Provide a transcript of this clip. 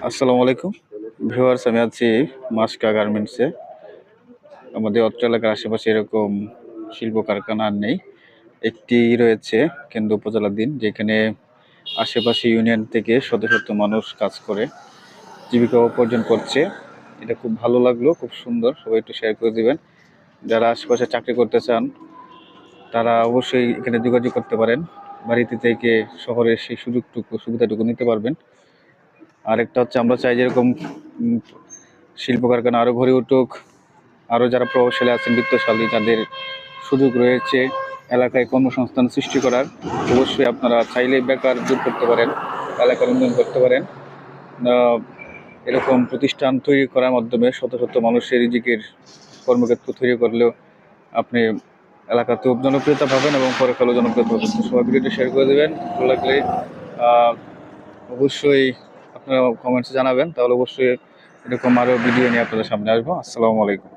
আসসালামু আলাইকুম ভিউয়ার্স, আমি আছি মাসকা গার্মেন্টসে। আমাদের অত্র এলাকার আশেপাশে এরকম শিল্প কারখানা আর নেই। একটি রয়েছে কেন্দ্র উপজেলাধীন, যেখানে আশেপাশে ইউনিয়ন থেকে শত শত মানুষ কাজ করে জীবিকা উপার্জন করছে। এটা খুব ভালো লাগলো, খুব সুন্দর। সবাই একটু শেয়ার করে দিবেন। যারা আশেপাশে চাকরি করতে চান তারা অবশ্যই এখানে যোগাযোগ করতে পারেন। বাড়িতে থেকে শহরের সেই সুবিধাটুকু নিতে পারবেন। আরেকটা হচ্ছে, আমরা চাই যেরকম শিল্প কারখানা আরও গড়ে উঠুক, আরও যারা প্রভাবশালী আছেন, বিত্তশালী, যাদের সুযোগ রয়েছে এলাকায় কর্মসংস্থান সৃষ্টি করার, অবশ্যই আপনারা চাইলে বেকার দূর করতে পারেন, এলাকার উন্নয়ন করতে পারেন। এরকম প্রতিষ্ঠান তৈরি করার মাধ্যমে শত শত মানুষের রিজিকের কর্মক্ষেত্র তৈরি করলেও আপনি এলাকাতেও জনপ্রিয়তা পাবেন এবং পরকালেও জনপ্রিয়তা পাবেন। সবাই ভিডিওটি শেয়ার করে দেবেন। ভালো লাগলে অবশ্যই আপনারা কমেন্টসে জানাবেন, তাহলে অবশ্যই এরকম আরও ভিডিও নিয়ে আপনাদের সামনে আসবো। আসসালামু আলাইকুম।